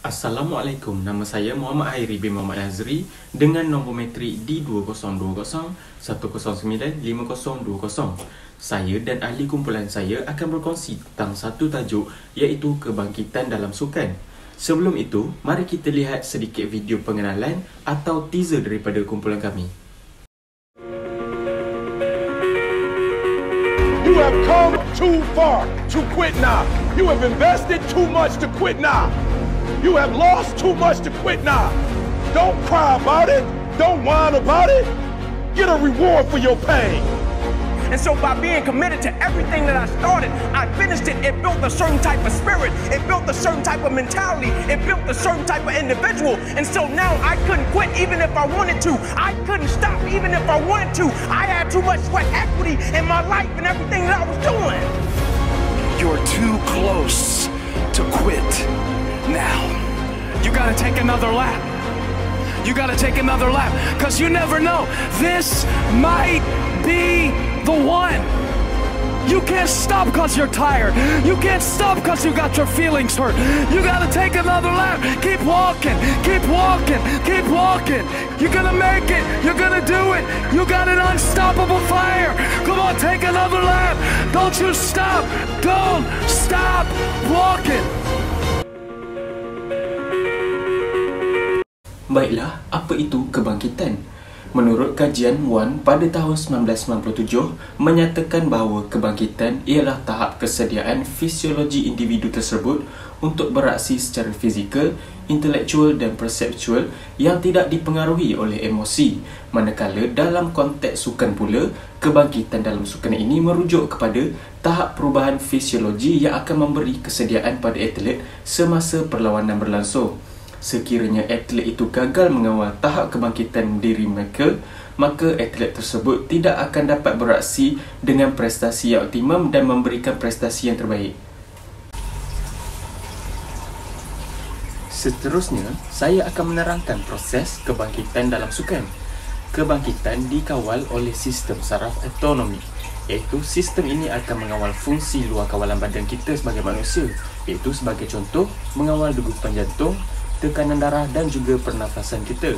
Assalamualaikum, nama saya Muhammad Hairi bin Muhammad Azri dengan nombor metrik D2020109520. Saya dan ahli kumpulan saya akan berkongsi tentang satu tajuk iaitu kebangkitan dalam sukan. Sebelum itu, mari kita lihat sedikit video pengenalan atau teaser daripada kumpulan kami. You have come too far to quit now. You have invested too much to quit now. You have lost too much to quit now. Don't cry about it. Don't whine about it. Get a reward for your pain. And so by being committed to everything that I started, I finished it. It built a certain type of spirit. It built a certain type of mentality. It built a certain type of individual. And so now I couldn't quit even if I wanted to. I couldn't stop even if I wanted to. I had too much sweat equity in my life and everything that I was doing. You're too close to quit. Now, you gotta take another lap. You gotta take another lap, because you never know. This might be the one. You can't stop because you're tired. You can't stop because you got your feelings hurt. You gotta take another lap. Keep walking, keep walking, keep walking. You're gonna make it. You're gonna do it. You got an unstoppable fire. Come on, take another lap. Don't you stop. Don't stop walking. Baiklah, apa itu kebangkitan? Menurut kajian WAN pada tahun 1997 menyatakan bahawa kebangkitan ialah tahap kesediaan fisiologi individu tersebut untuk beraksi secara fizikal, intelektual dan perseptual yang tidak dipengaruhi oleh emosi. Manakala dalam konteks sukan pula, kebangkitan dalam sukan ini merujuk kepada tahap perubahan fisiologi yang akan memberi kesediaan pada atlet semasa perlawanan berlangsung. Sekiranya atlet itu gagal mengawal tahap kebangkitan diri mereka, maka atlet tersebut tidak akan dapat beraksi dengan prestasi yang optimum dan memberikan prestasi yang terbaik. Seterusnya, saya akan menerangkan proses kebangkitan dalam sukan. Kebangkitan dikawal oleh sistem saraf autonomi, iaitu sistem ini akan mengawal fungsi luar kawalan badan kita sebagai manusia, iaitu sebagai contoh, mengawal degupan jantung, tekanan darah dan juga pernafasan kita.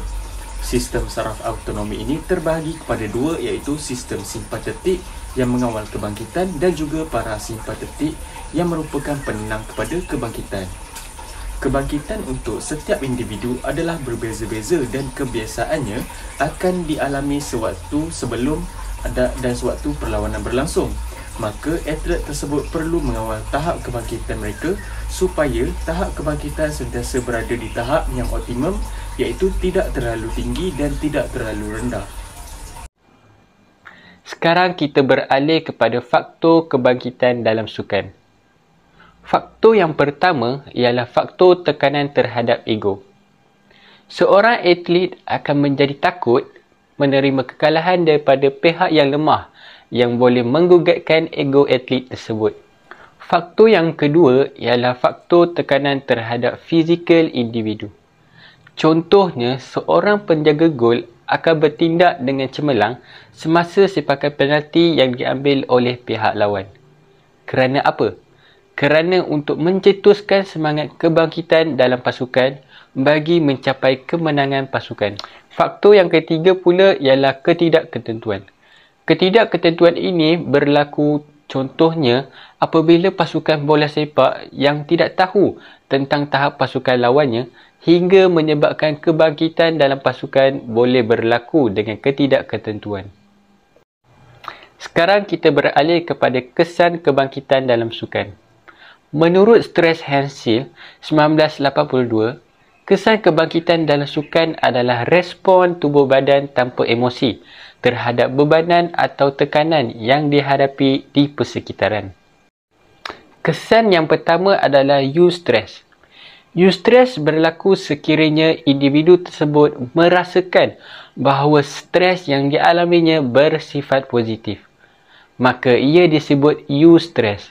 Sistem saraf autonomi ini terbahagi kepada dua, iaitu sistem simpatetik yang mengawal kebangkitan dan juga parasimpatetik yang merupakan penenang kepada kebangkitan. Kebangkitan untuk setiap individu adalah berbeza-beza dan kebiasaannya akan dialami sewaktu sebelum dan sewaktu perlawanan berlangsung. Maka atlet tersebut perlu mengawal tahap kebangkitan mereka supaya tahap kebangkitan sentiasa berada di tahap yang optimum, iaitu tidak terlalu tinggi dan tidak terlalu rendah. Sekarang kita beralih kepada faktor kebangkitan dalam sukan. Faktor yang pertama ialah faktor tekanan terhadap ego. Seorang atlet akan menjadi takut menerima kekalahan daripada pihak yang lemah yang boleh menggugatkan ego atlet tersebut. Faktor yang kedua ialah faktor tekanan terhadap fizikal individu. Contohnya, seorang penjaga gol akan bertindak dengan cemerlang semasa sepakan penalti yang diambil oleh pihak lawan. Kerana apa? Kerana untuk mencetuskan semangat kebangkitan dalam pasukan bagi mencapai kemenangan pasukan. Faktor yang ketiga pula ialah ketidakketentuan. Ketidakketentuan ini berlaku contohnya apabila pasukan bola sepak yang tidak tahu tentang tahap pasukan lawannya hingga menyebabkan kebangkitan dalam pasukan boleh berlaku dengan ketidakketentuan. Sekarang kita beralih kepada kesan kebangkitan dalam sukan. Menurut Stress Hansil 1982, kesan kebangkitan dalam sukan adalah respon tubuh badan tanpa emosi terhadap bebanan atau tekanan yang dihadapi di persekitaran. Kesan yang pertama adalah eustress. Eustress berlaku sekiranya individu tersebut merasakan bahawa stres yang dialaminya bersifat positif. Maka ia disebut eustress.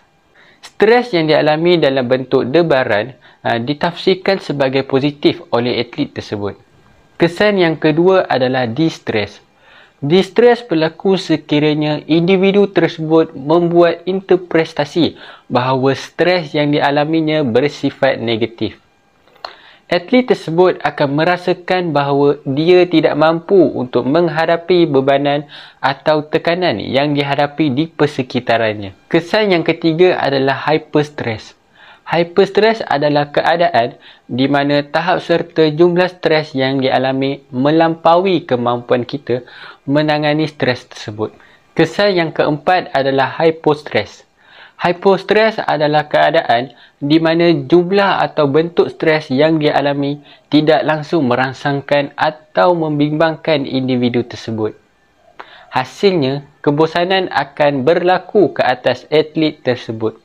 Stres yang dialami dalam bentuk debaran ditafsirkan sebagai positif oleh atlet tersebut. Kesan yang kedua adalah distress. Distress berlaku sekiranya individu tersebut membuat interpretasi bahawa stres yang dialaminya bersifat negatif. Atlet tersebut akan merasakan bahawa dia tidak mampu untuk menghadapi bebanan atau tekanan yang dihadapi di persekitarannya. Kesan yang ketiga adalah hyperstress. Hyperstress adalah keadaan di mana tahap serta jumlah stres yang dialami melampaui kemampuan kita menangani stres tersebut. Kesan yang keempat adalah hypostress. Hypostress adalah keadaan di mana jumlah atau bentuk stres yang dialami tidak langsung merangsangkan atau membimbangkan individu tersebut. Hasilnya, kebosanan akan berlaku ke atas atlet tersebut.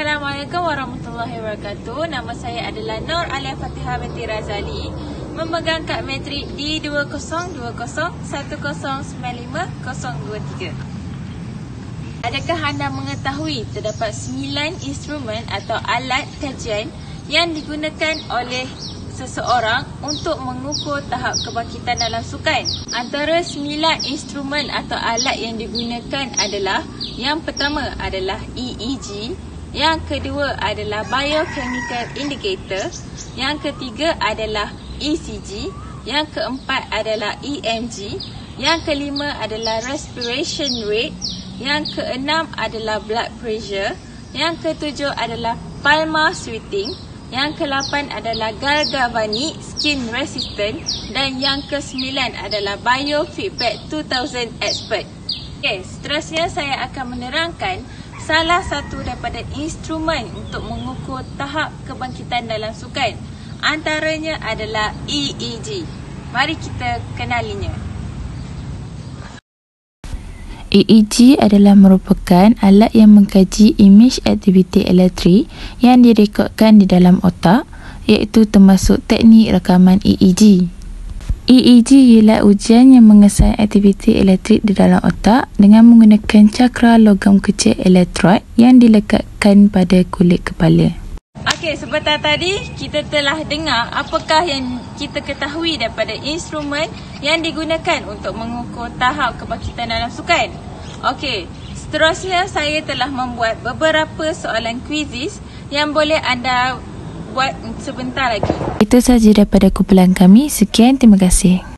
Assalamualaikum warahmatullahi wabarakatuh. Nama saya adalah Nur Alia Fatihah binti Razali, memegang kad matrik D202010950023. Adakah anda mengetahui terdapat 9 instrumen atau alat kajian yang digunakan oleh seseorang untuk mengukur tahap kebangkitan dalam sukan? Antara 9 instrumen atau alat yang digunakan adalah, yang pertama adalah EEG, yang kedua adalah Biochemical Indicator, yang ketiga adalah ECG, yang keempat adalah EMG, yang kelima adalah Respiration Rate, yang keenam adalah blood pressure, yang ketujuh adalah palmar sweating, yang ke-8 adalah galvanic skin resistance, dan yang ke-9 adalah biofeedback 2000 expert. Okey, seterusnya saya akan menerangkan salah satu daripada instrumen untuk mengukur tahap kebangkitan dalam sukan. Antaranya adalah EEG. Mari kita kenalinya. EEG adalah merupakan alat yang mengkaji imej aktiviti elektrik yang direkodkan di dalam otak, iaitu termasuk teknik rakaman EEG. EEG ialah ujian yang mengesan aktiviti elektrik di dalam otak dengan menggunakan cakra logam kecil elektrod yang dilekatkan pada kulit kepala. Okey, sebentar tadi kita telah dengar apakah yang kita ketahui daripada instrumen yang digunakan untuk mengukur tahap kebangkitan dalam sukan. Okey, seterusnya saya telah membuat beberapa soalan kuisis yang boleh anda buat sebentar lagi. Itu sahaja daripada kumpulan kami. Sekian, terima kasih.